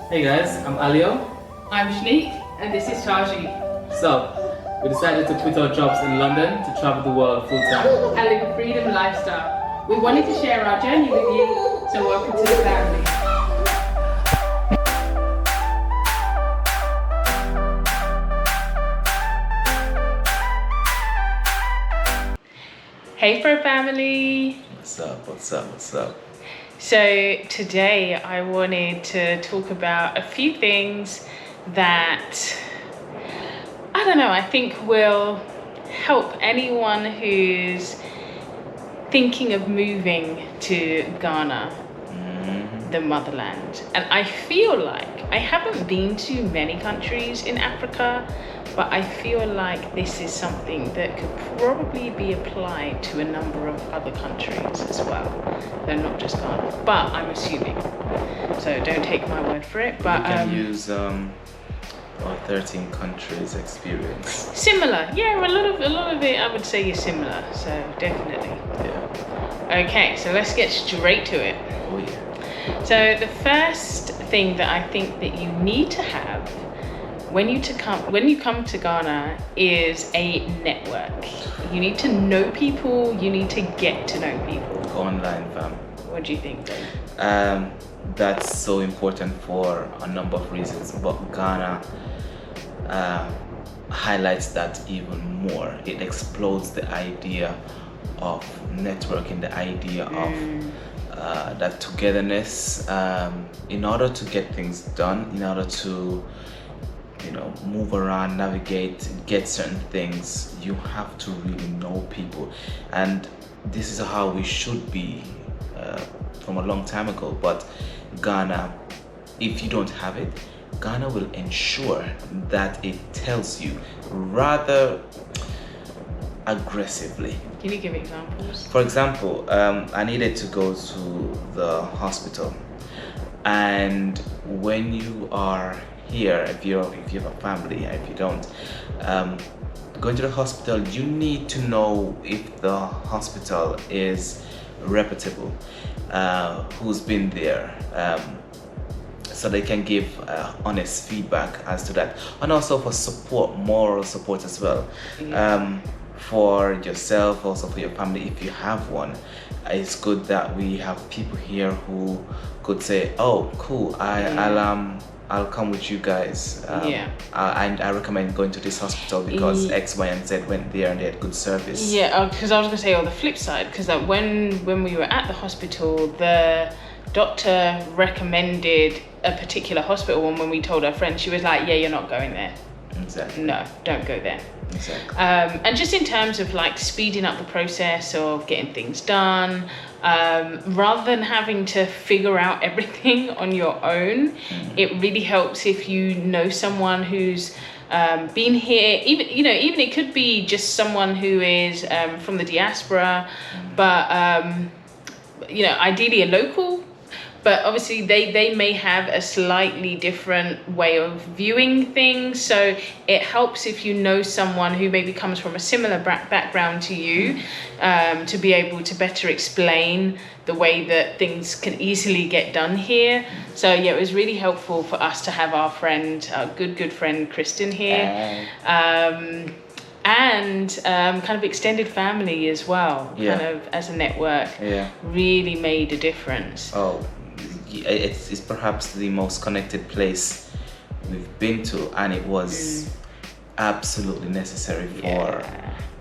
Hey guys, I'm Alio. I'm Shanique, and this is Taji. So, we decided to quit our jobs in London to travel the world full time. And live a freedom lifestyle. We wanted to share our journey with you, so welcome to the family. Hey FroFamily! What's up? What's up? What's up? So today I wanted to talk about a few things that, I don't know, I think will help anyone who's thinking of moving to Ghana, the motherland. And I feel like I haven't been to many countries in Africa, but I feel like this is something that could probably be applied to a number of other countries as well. They're not just Ghana, but I'm assuming. So don't take my word for it. But you can use our 13 countries experience. Similar, yeah. A lot of it I would say is similar. So definitely. Yeah. Okay, so let's get straight to it. Oh yeah. So the first thing that I think that you need to have when you come to Ghana is a network. You need to know people. You need to get to know people. Online, fam. What do you think, Dave? That's so important for a number of reasons, but Ghana highlights that even more. It explodes the idea of networking, the idea of that togetherness, in order to get things done, in order to move around, navigate, get certain things, you have to really know people. And this is how we should be from a long time ago. But Ghana, if you don't have it, Ghana will ensure that it tells you rather aggressively. Can you give examples? For example, I needed to go to the hospital, and when you are here, if you have a family, if you don't, going to the hospital, you need to know if the hospital is reputable, who's been there, so they can give honest feedback as to that, and also for support, moral support as well. For yourself, also for your family, if you have one. It's good that we have people here who could say, oh cool, I'll come with you guys. I recommend going to this hospital because X, Y, and Z went there and they had good service. Yeah, because I was gonna say on the flip side, because when we were at the hospital, the doctor recommended a particular hospital, and when we told our friend, she was like, yeah, you're not going there. Exactly. No, don't go there. Exactly. And just in terms of like speeding up the process of getting things done, rather than having to figure out everything on your own, it really helps if you know someone who's been here. Even it could be just someone who is from the diaspora, but ideally a local. But obviously they may have a slightly different way of viewing things. So it helps if you know someone who maybe comes from a similar background to you, to be able to better explain the way that things can easily get done here. So yeah, it was really helpful for us to have our friend, our good friend Kristen here. And kind of extended family as well, kind of as a network, really made a difference. It's perhaps the most connected place we've been to, and it was absolutely necessary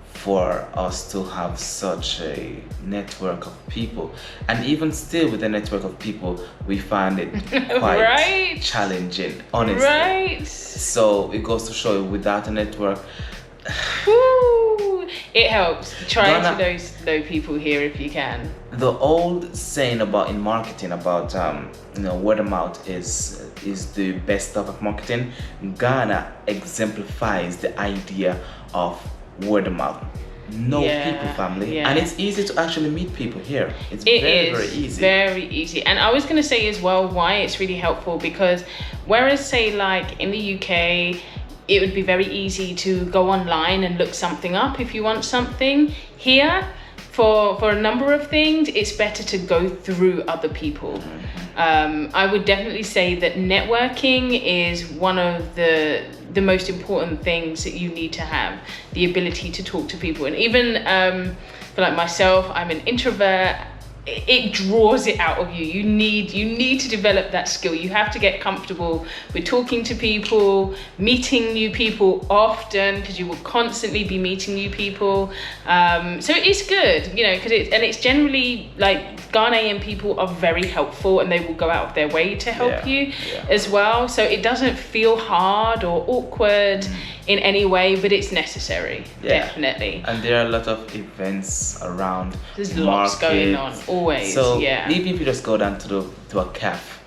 for us to have such a network of people. And even still with the network of people, we find it quite challenging, honestly. Right. So it goes to show you, without a network, it helps. Try to know people here if you can. The old saying in marketing about word of mouth is the best stuff of marketing. Ghana exemplifies the idea of word of mouth. Know people, family, and it's easy to actually meet people here. It's very easy. Very easy. And I was going to say as well why it's really helpful, because whereas say like in the UK, it would be very easy to go online and look something up if you want something. Here, for a number of things, it's better to go through other people. I would definitely say that networking is one of the most important things that you need to have, the ability to talk to people. And even for like myself, I'm an introvert. It draws it out of you. You need to develop that skill. You have to get comfortable with talking to people, meeting new people often, because you will constantly be meeting new people. So it's good, you know, because it's generally like Ghanaian people are very helpful, and they will go out of their way to help you as well. So it doesn't feel hard or awkward in any way, but it's necessary, definitely. And there are a lot of events around. There's lots going on, always. So even if you just go down to a cafe,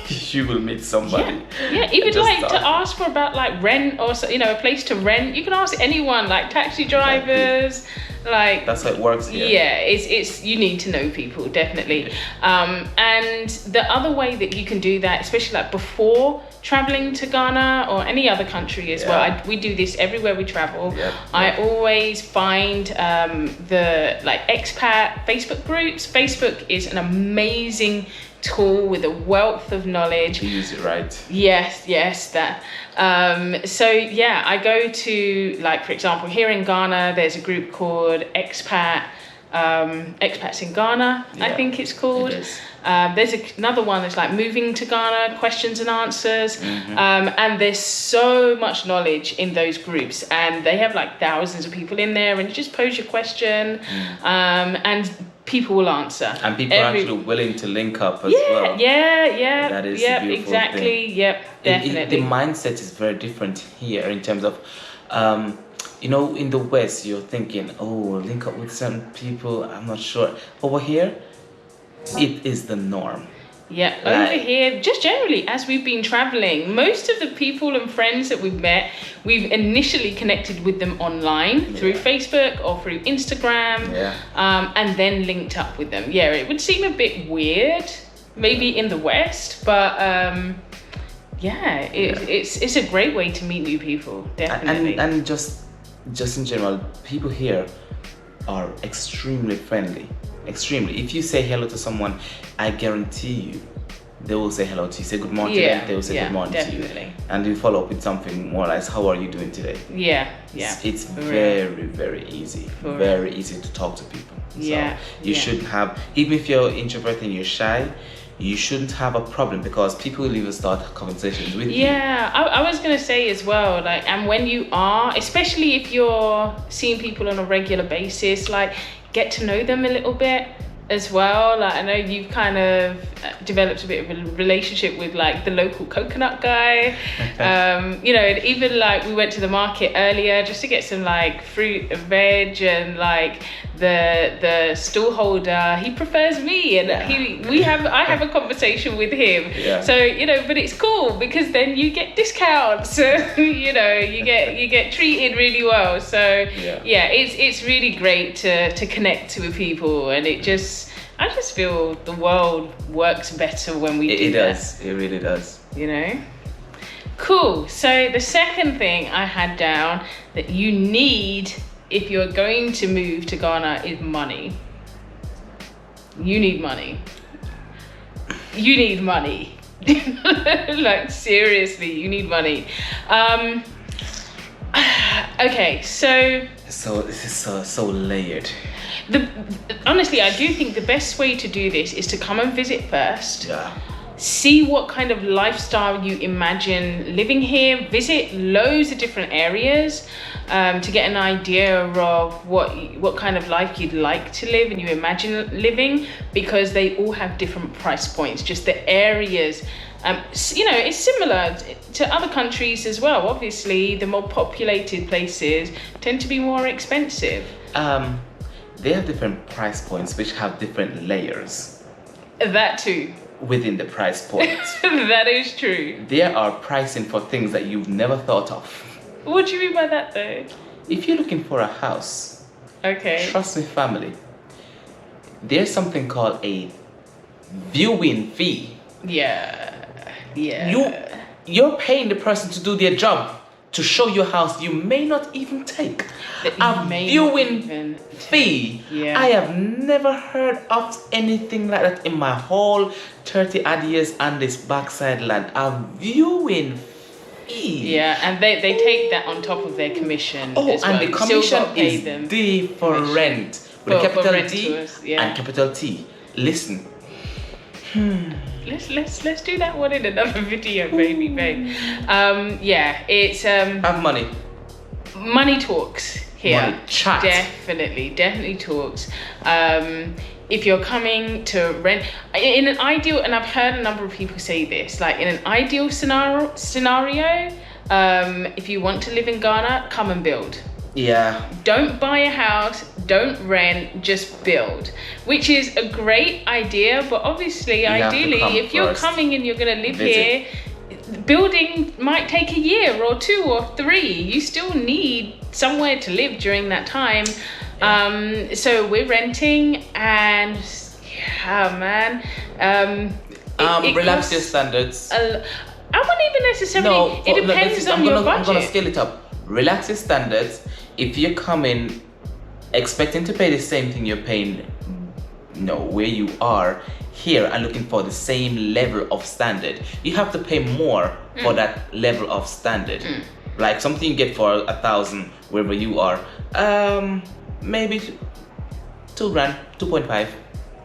you will meet somebody. Even like to ask for about like rent or, you know, a place to rent. You can ask anyone, like taxi drivers. Like that's how it works here. It's you need to know people, definitely. And the other way that you can do that, especially like before traveling to Ghana or any other country as well, we do this everywhere we travel. I always find the like expat Facebook groups. Facebook is an amazing tool with a wealth of knowledge. You use it right. Yes, that. So I go to, like, for example, here in Ghana, there's a group called Expats in Ghana, I think it's called. It is. There's another one that's like Moving to Ghana, questions and answers. And there's so much knowledge in those groups, and they have like thousands of people in there, and you just pose your question, and people will answer. And people are actually willing to link up as well. That is a beautiful exactly. thing. Definitely. The mindset is very different here in terms of, you know, in the West, you're thinking, oh, link up with some people, I'm not sure. Over here, it is the norm. Over here, just generally, as we've been traveling, most of the people and friends that we've met, we've initially connected with them online through Facebook or through Instagram, and then linked up with them. It would seem a bit weird, maybe in the West, but it's a great way to meet new people, definitely. And just in general, people here are extremely friendly. Extremely. If you say hello to someone, I guarantee you they will say hello to you. Say good morning to them, they will say good morning to you. And you follow up with something more like, how are you doing today? It's very, very easy. Very easy to talk to people. So you shouldn't have, even if you're introverted and you're shy, you shouldn't have a problem, because people will even start conversations with you. I was going to say as well, like, and when you are, especially if you're seeing people on a regular basis, like, get to know them a little bit as well. Like, I know you've kind of developed a bit of a relationship with like the local coconut guy. You know, and even like we went to the market earlier just to get some like fruit and veg, and like the stall holder, he prefers me, and I have a conversation with him. So, you know, but it's cool because then you get discounts. You know, you get treated really well. So it's really great to connect with people, and I just feel the world works better when we do that. It does. It really does. You know? Cool. So the second thing I had down that you need if you're going to move to Ghana is money. You need money. You need money. Like, seriously, you need money. Okay, so this is so layered. Honestly, I do think the best way to do this is to come and visit first. See what kind of lifestyle you imagine living here. Visit loads of different areas to get an idea of what kind of life you'd like to live and you imagine living, because they all have different price points. Just the areas, you know, it's similar to other countries as well. Obviously, the more populated places tend to be more expensive. They have different price points which have different layers. That too. Within the price point. That is true. There are pricing for things that you've never thought of. What do you mean by that though? If you're looking for a house, trust me, family, there's something called a viewing fee. Yeah. You're paying the person to do their job. to show your house you may not even take. That you A may not viewing even fee. Yeah. I have never heard of anything like that in my whole 30 odd years on this backside land. A viewing fee. Yeah, and they take that on top of their commission. Oh, as well. and the You still commission gotta pay is them different. With a For capital D renters, yeah. and capital T. Listen. Let's do that one in another video, baby. Yeah, it's Have money. money talks here. Money chat. Definitely talks. If you're coming to rent in an ideal, and I've heard a number of people say this, like in an ideal scenario, if you want to live in Ghana, come and build. Yeah. Don't buy a house, don't rent, just build, which is a great idea. But obviously, ideally, if you're coming and you're going to live here, building might take a year or 2 or 3. You still need somewhere to live during that time. Yeah. So we're renting, and yeah, man. It relax your standards. I wouldn't even necessarily. It depends on your budget. I'm gonna scale it up. Relax your standards. If you're coming expecting to pay the same thing you're paying, where you are here, and looking for the same level of standard, you have to pay more for that level of standard. Like something you get for 1,000 wherever you are, maybe 2 grand, 2.5.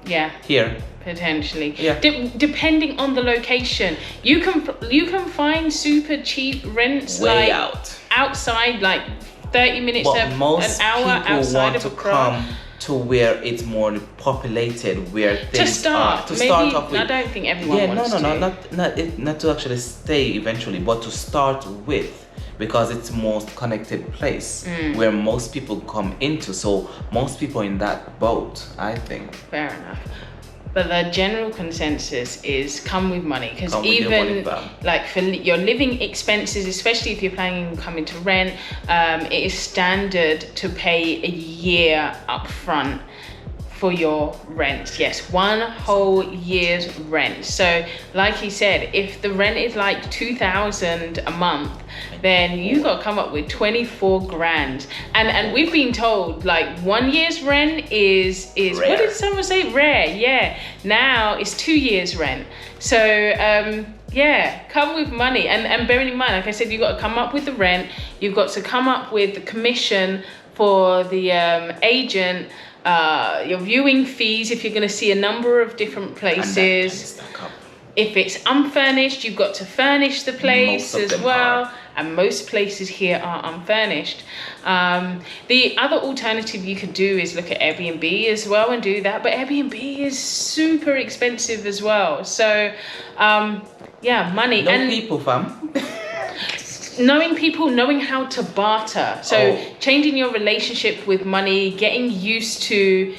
Yeah. Here. Potentially. Yeah. Depending on the location, you can find super cheap rents way like outside, like 30 minutes but an most hour people outside want of to Accra. come to where it's more populated, where things start off with. I don't think everyone wants to. Not to actually stay eventually, but to start with, because it's most connected place where most people come into. So most people in that boat, I think. Fair enough. But the general consensus is come with money, because even like for your living expenses, especially if you're planning on coming to rent, it is standard to pay a year up front for your rent. Yes, 1 whole year's rent. So like he said, if the rent is like 2,000 a month, then you got to come up with 24 grand. And we've been told like 1 year's rent is rare. What did someone say? Rare. Yeah. Now it's 2 years rent. So yeah, come with money. And bearing in mind, like I said, you've got to come up with the rent. You've got to come up with the commission for the agent, your viewing fees if you're going to see a number of different places. If it's unfurnished, you've got to furnish the place as well. And most places here are unfurnished. The other alternative you could do is look at Airbnb as well and do that. But Airbnb is super expensive as well. So yeah, money. And people, fam. Knowing people, knowing how to barter. So changing your relationship with money, getting used to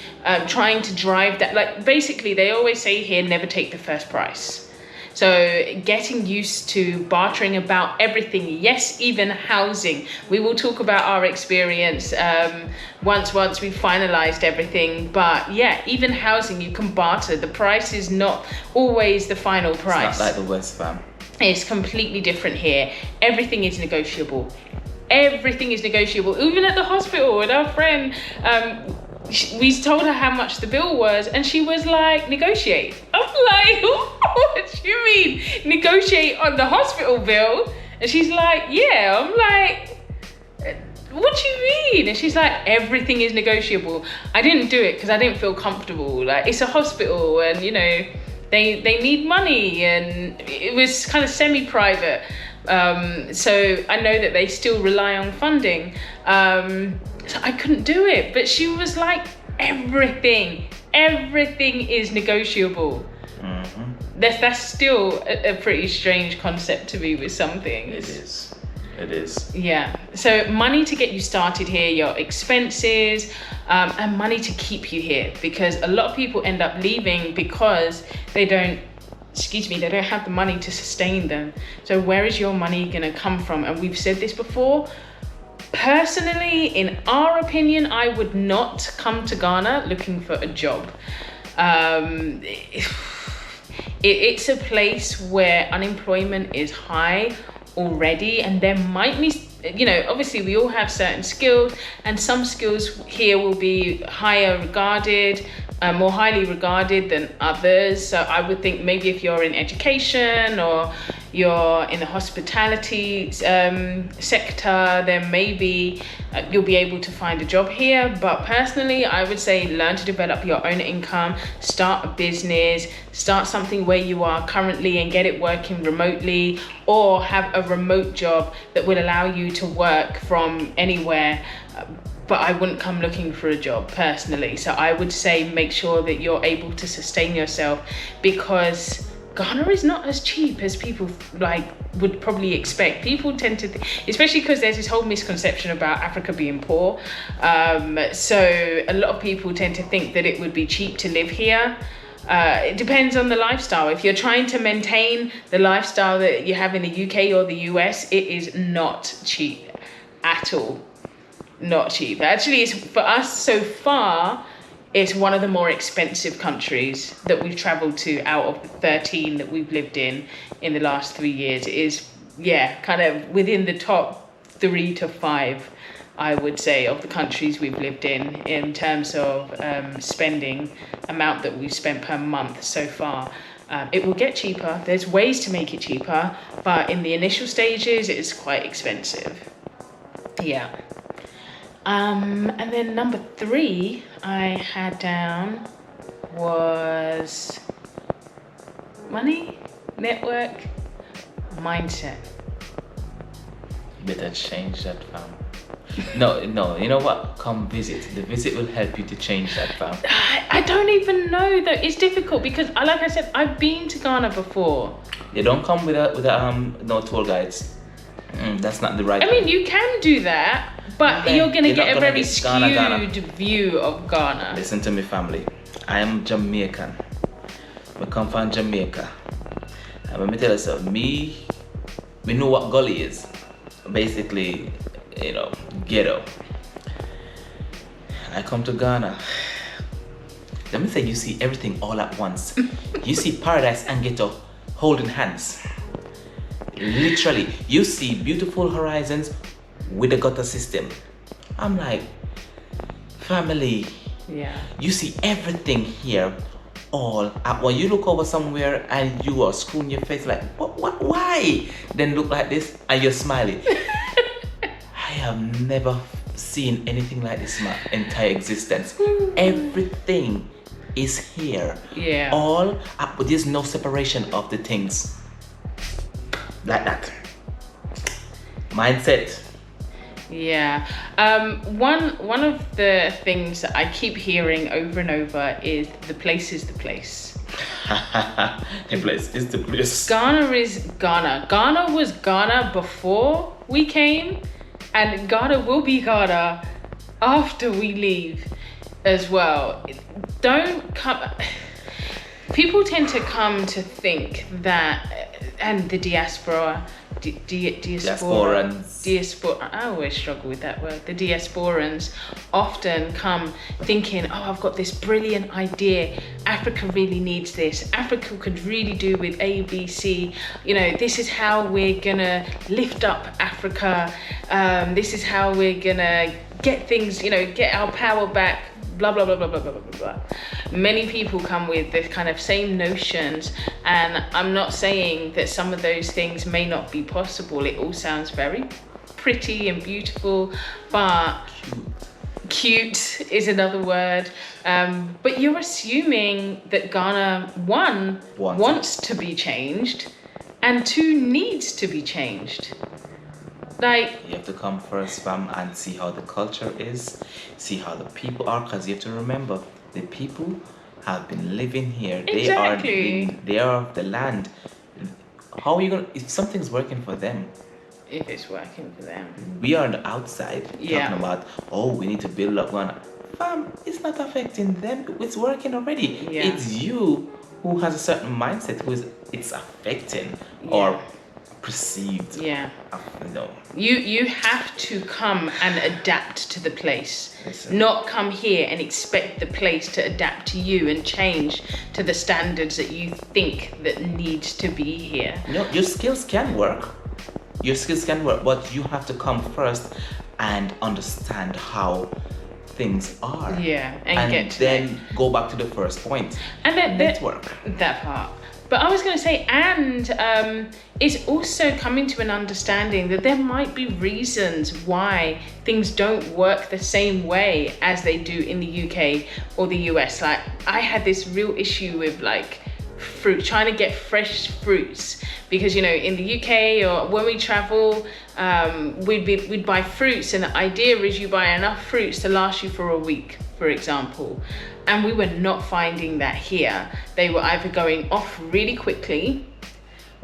trying to drive that. Like basically, they always say here, never take the first price. So getting used to bartering about everything. Yes, even housing. We will talk about our experience once we finalized everything. But yeah, even housing, you can barter. The price is not always the final price. It's not like the West, fam. It's completely different here. Everything is negotiable. Everything is negotiable. Even at the hospital with our friend, we told her how much the bill was, and she was like, negotiate. I'm like, what do you mean? Negotiate on the hospital bill? And she's like, yeah. I'm like, what do you mean? And she's like, everything is negotiable. I didn't do it because I didn't feel comfortable. Like, it's a hospital, and they need money, and it was kind of semi-private. So I know that they still rely on funding. So I couldn't do it. But she was like, everything is negotiable. That's still a pretty strange concept to me with some things. It is. Yeah. So money to get you started here, your expenses, and money to keep you here, because a lot of people end up leaving because they don't have the money to sustain them. So where is your money gonna come from? And we've said this before. Personally, in our opinion, I would not come to Ghana looking for a job. It's a place where unemployment is high already, and there might obviously we all have certain skills, and some skills here will be higher regarded, more highly regarded than others. So I would think maybe if you're in education or you're in the hospitality sector, then maybe you'll be able to find a job here. But personally, I would say learn to develop your own income, start a business, start something where you are currently and get it working remotely, or have a remote job that will allow you to work from anywhere. But I wouldn't come looking for a job personally. So I would say make sure that you're able to sustain yourself, because Ghana is not as cheap as people would probably expect. People tend to, especially because there's this whole misconception about Africa being poor. So a lot of people tend to think that it would be cheap to live here. It depends on the lifestyle. If you're trying to maintain the lifestyle that you have in the UK or the US, it is not cheap at all. Not cheap. Actually, it's, for us so far, it's one of the more expensive countries that we've traveled to out of the 13 that we've lived in the last 3 years. It is, kind of within the top 3 to 5, I would say, of the countries we've lived in terms of spending amount that we've spent per month so far. It will get cheaper. There's ways to make it cheaper, but in the initial stages, it is quite expensive. Yeah. And then number 3 I had down was money, network, mindset. Better change that, fam. No, you know what? Come visit. The visit will help you to change that, fam. I don't even know though. It's difficult because, like I said, I've been to Ghana before. They don't come with no tour guides. That's not the right. I mean, you can do that. But you're going to get a very skewed Ghana view of Ghana. Listen to me, family. I am Jamaican. I come from Jamaica. And let me tell you something. We know what gully is. Basically, ghetto. I come to Ghana. Let me say, you see everything all at once. You see paradise and ghetto holding hands. Literally, you see beautiful horizons with the gutter system. I'm like, family. Yeah. You see everything here all at when you look over somewhere and you are screwing your face like, what, why? Then look like this and you're smiling. I have never seen anything like this in my entire existence. Everything is here. Yeah. All up, there's no separation of the things. Like that. Mindset. Yeah. One of the things that I keep hearing over and over is the place is the place. The place is the place. Ghana is Ghana. Ghana was Ghana before we came, and Ghana will be Ghana after we leave as well. Don't come. People tend to come to think that, and the diaspora. Diasporans. I always struggle with that word. The diasporans often come thinking, oh, I've got this brilliant idea. Africa really needs this. Africa could really do with A, B, C. This is how we're gonna lift up Africa. This is how we're gonna get things, get our power back. Blah, blah, blah, blah, blah, blah, blah, blah. Many people come with the kind of same notions, and I'm not saying that some of those things may not be possible. It all sounds very pretty and beautiful, but cute is another word. But you're assuming that Ghana, 1, wants to be changed, and 2, needs to be changed. You have to come first, fam, and see how the culture is, see how the people are, because you have to remember the people have been living here. Exactly. They are of the land. How are you gonna, if something's working for them? If it's working for them. We are on the outside talking about, we need to build up Ghana. Fam, it's not affecting them. It's working already. Yeah. It's you who has a certain mindset it's affecting or perceived. Yeah. No. You have to come and adapt to the place. Listen. Not come here and expect the place to adapt to you and change to the standards that you think that needs to be here. Your skills can work. Your skills can work, but you have to come first and understand how things are. Yeah, and get to then go back to the first point. And then network. That part. But I was going to say, and it's also coming to an understanding that there might be reasons why things don't work the same way as they do in the UK or the US. Like, I had this real issue with like fruit, trying to get fresh fruits, because you know, in the UK or when we travel, we'd buy fruits, and the idea is you buy enough fruits to last you for a week, for example. And we were not finding that here. They were either going off really quickly,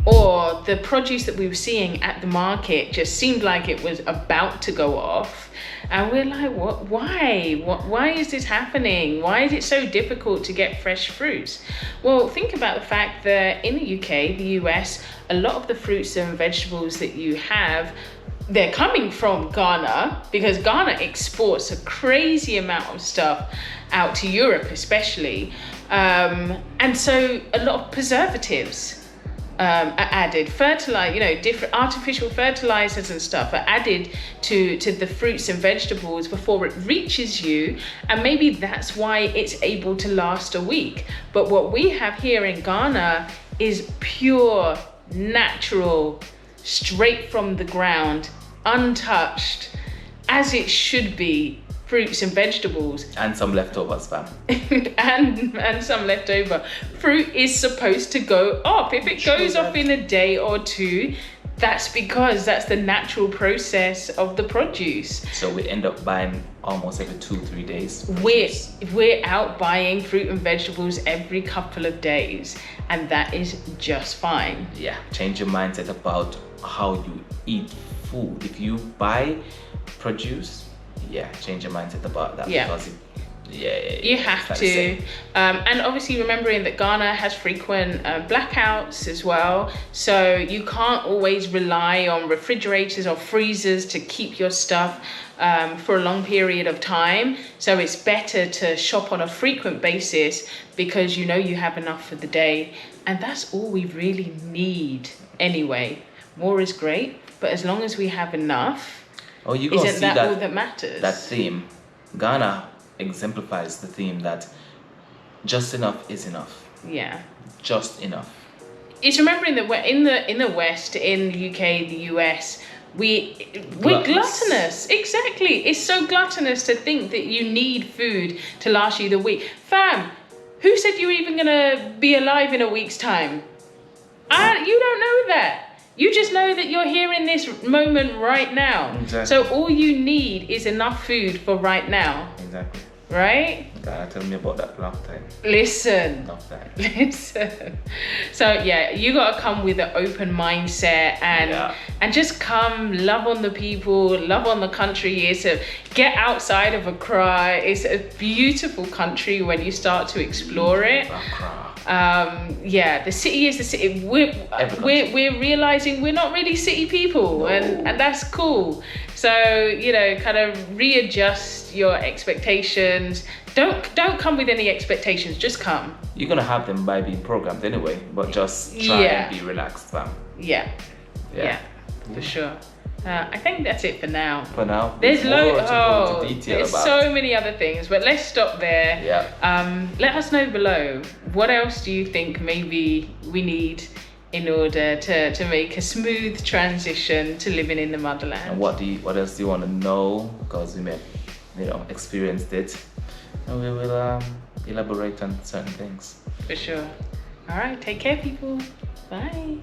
or the produce that we were seeing at the market just seemed like it was about to go off. And we're like, what? Why is this happening? Why is it so difficult to get fresh fruits? Well, think about the fact that in the UK, the US, a lot of the fruits and vegetables that you have, they're coming from Ghana, because Ghana exports a crazy amount of stuff out to Europe, especially. And so a lot of preservatives are added, different artificial fertilizers and stuff are added to the fruits and vegetables before it reaches you, and maybe that's why it's able to last a week. But what we have here in Ghana is pure, natural, straight from the ground, untouched, as it should be, fruits and vegetables. And some leftovers, fam. and some leftover. Fruit is supposed to go off. If it goes off in a day or two, that's because that's the natural process of the produce. So we end up buying almost every 2-3 days. We're out buying fruit and vegetables every couple of days, and that is just fine. Yeah, change your mindset about how you eat food. If you buy produce, change your mindset about that. Yeah. Because you have to. And obviously remembering that Ghana has frequent blackouts as well. So you can't always rely on refrigerators or freezers to keep your stuff for a long period of time. So it's better to shop on a frequent basis, because you know you have enough for the day. And that's all we really need anyway. More is great, but as long as we have enough, isn't that all that matters? That theme, Ghana exemplifies the theme that just enough is enough. Yeah. Just enough. It's remembering that we're in the West, in the UK, the US, we're gluttonous. Exactly. It's so gluttonous to think that you need food to last you the week. Fam, who said you were even gonna be alive in a week's time? You don't know that. You just know that you're here in this moment right now. Exactly. So all you need is enough food for right now. Exactly. Right? God, tell me about that last time. Listen. Enough time. Listen. So yeah, you gotta come with an open mindset and just come, love on the people, love on the country. Get outside of Accra. It's a beautiful country when you start to explore it. The city is the city. We're realizing we're not really city people, and that's cool. So kind of readjust your expectations. Don't come with any expectations. Just come. You're gonna have them by being programmed anyway, but just try and be relaxed, fam. Yeah, for sure. I think that's it for now. For now, there's there's so many other things, but let's stop there. Yeah. Let us know below, what else do you think maybe we need in order to make a smooth transition to living in the motherland? And what else do you want to know? Because we may, experienced it, and we will elaborate on certain things. For sure. All right, take care, people. Bye.